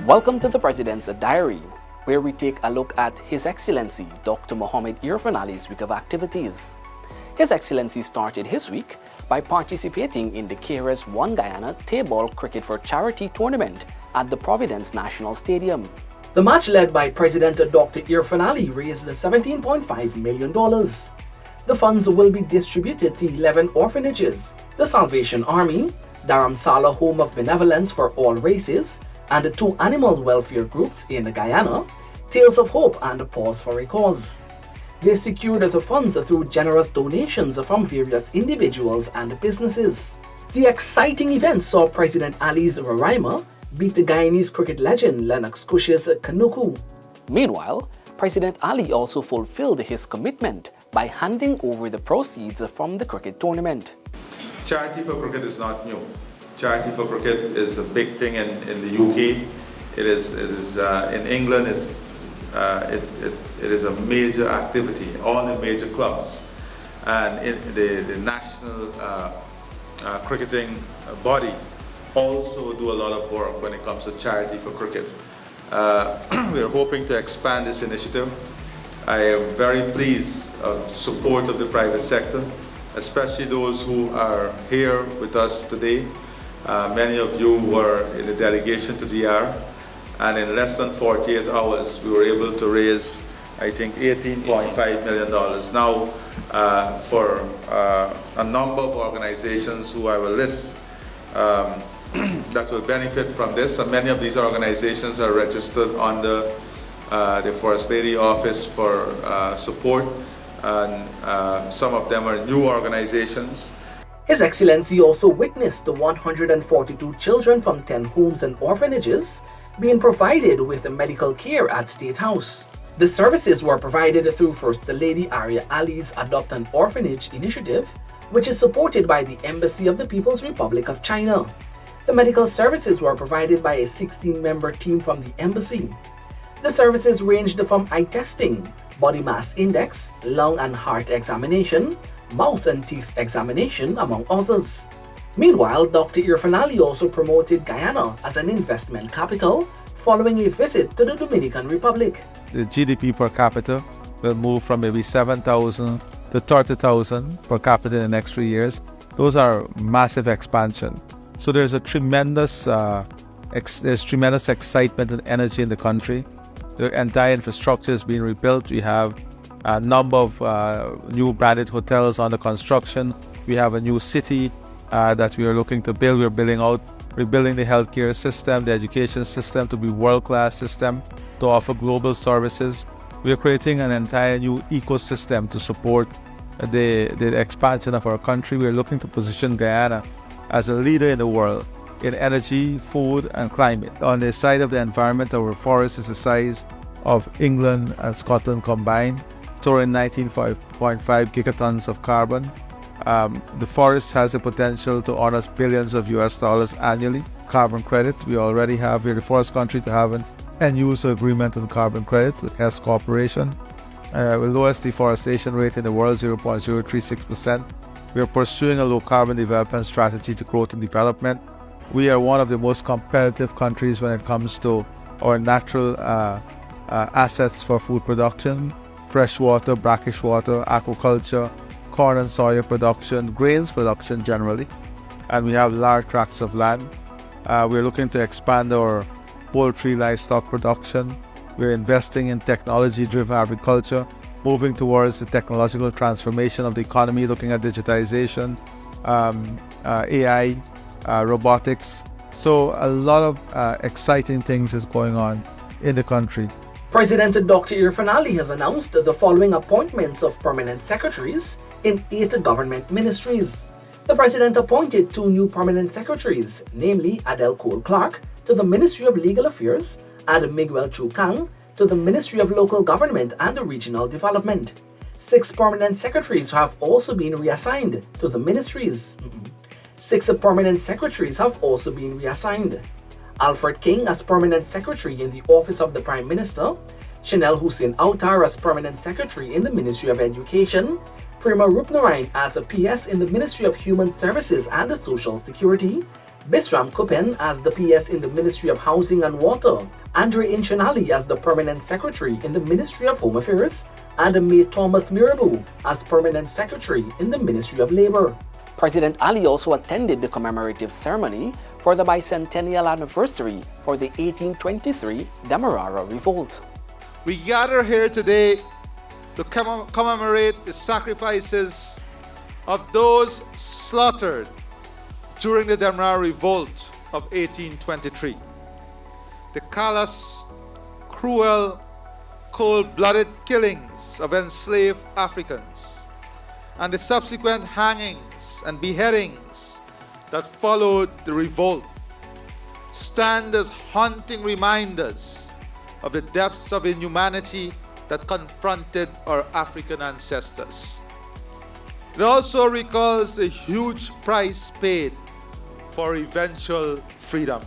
Welcome to the President's Diary, where we take a look at His Excellency Dr. Mohamed Irfaan Ali's week of activities. His Excellency started his week by participating in the KRS One Guyana Table Cricket for Charity tournament at the Providence National Stadium. The match led by President Dr. Irfaan Ali raised $17.5 million. The funds will be distributed to 11 orphanages, the Salvation Army, Dharamsala Home of Benevolence for All Races, and the 2 animal welfare groups in Guyana, Tales of Hope and Pause for a Cause. They secured the funds through generous donations from various individuals and businesses. The exciting event saw President Ali's Roraima beat the Guyanese cricket legend Lennox Cush's Kanuku. Meanwhile, President Ali also fulfilled his commitment by handing over the proceeds from the cricket tournament. Charity for cricket is not new. Charity for cricket is a big thing in the UK. It is in England. It is a major activity. All the major clubs and the national cricketing body also do a lot of work when it comes to charity for cricket. We are hoping to expand this initiative. I am very pleased of support of the private sector, especially those who are here with us today. Many of you were in the delegation to DR, and in less than 48 hours we were able to raise, I think, $18.5 million. Now, for a number of organizations who I will list that will benefit from this, and many of these organizations are registered under the First Lady Office for support, and some of them are new organizations. His Excellency also witnessed the 142 children from 10 homes and orphanages being provided with medical care at State House. The services were provided through First Lady Arya Ali's Adopt an Orphanage initiative, which is supported by the Embassy of the People's Republic of China. The medical services were provided by a 16-member team from the embassy. The services ranged from eye testing, body mass index, lung and heart examination, mouth and teeth examination, among others. Meanwhile, Dr. Irfaan Ali also promoted Guyana as an investment capital following a visit to the Dominican Republic. The GDP per capita will move from maybe 7,000 to 30,000 per capita in the next 3 years. Those are massive expansion. So there's a tremendous excitement and energy in the country. The entire infrastructure is being rebuilt. We have a number of new branded hotels under construction. We have a new city that we are looking to build. We're rebuilding the healthcare system, the education system to be world-class system to offer global services. We are creating an entire new ecosystem to support the expansion of our country. We are looking to position Guyana as a leader in the world in energy, food, and climate. On the side of the environment, our forest is the size of England and Scotland combined, storing 19.5 gigatons of carbon. The forest has the potential to earn us billions of US dollars annually. Carbon credit, we're the first country to have an end-user agreement on carbon credit with Hess Corporation. We lowest deforestation rate in the world, 0.036%. We are pursuing a low-carbon development strategy to growth and development. We are one of the most competitive countries when it comes to our natural assets for food production, fresh water, brackish water, aquaculture, corn and soya production, grains production generally, and we have large tracts of land. We're looking to expand our poultry livestock production. We're investing in technology-driven agriculture, moving towards the technological transformation of the economy, looking at digitization, AI, robotics. So a lot of exciting things is going on in the country. President Dr. Irfaan Ali has announced the following appointments of permanent secretaries in 8 government ministries. The President appointed 2 new permanent secretaries, namely Adele Cole-Clark to the Ministry of Legal Affairs and Miguel Chu Kang to the Ministry of Local Government and Regional Development. 6 permanent secretaries have also been reassigned to the ministries. 6 permanent secretaries have also been reassigned. Alfred King as Permanent Secretary in the Office of the Prime Minister, Chanel Hussein Autar as Permanent Secretary in the Ministry of Education, Prema Rupnarain as a PS in the Ministry of Human Services and Social Security, Bisram Kupen as the PS in the Ministry of Housing and Water, Andre Inchinali as the Permanent Secretary in the Ministry of Home Affairs, and May Thomas Mirabu as Permanent Secretary in the Ministry of Labour. President Ali also attended the commemorative ceremony for the bicentennial anniversary for the 1823 Demerara Revolt. We gather here today to commemorate the sacrifices of those slaughtered during the Demerara Revolt of 1823. The callous, cruel, cold-blooded killings of enslaved Africans and the subsequent hangings and beheadings that followed the revolt stand as haunting reminders of the depths of inhumanity that confronted our African ancestors. It also recalls the huge price paid for eventual freedom.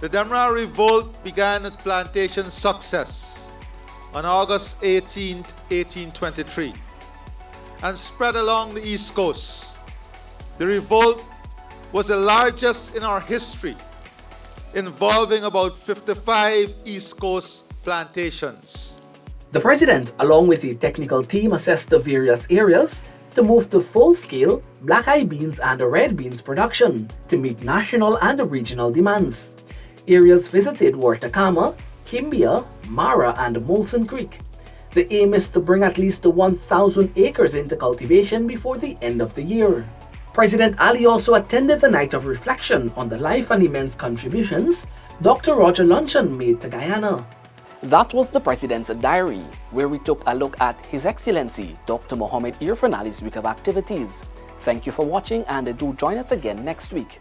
The Demerara Revolt began at Plantation Success on August 18, 1823, and spread along the East Coast. The revolt was the largest in our history, involving about 55 East Coast plantations. The President, along with the technical team, assessed the various areas to move to full-scale black-eye beans and red beans production to meet national and regional demands. Areas visited were Takama, Kimbia, Mara, and Molson Creek. The aim is to bring at least 1,000 acres into cultivation before the end of the year. President Ali also attended the night of reflection on the life and immense contributions Dr. Roger Luncheon made to Guyana. That was the President's diary, where we took a look at His Excellency Dr. Mohamed Irfaan Ali's week of activities. Thank you for watching, and do join us again next week.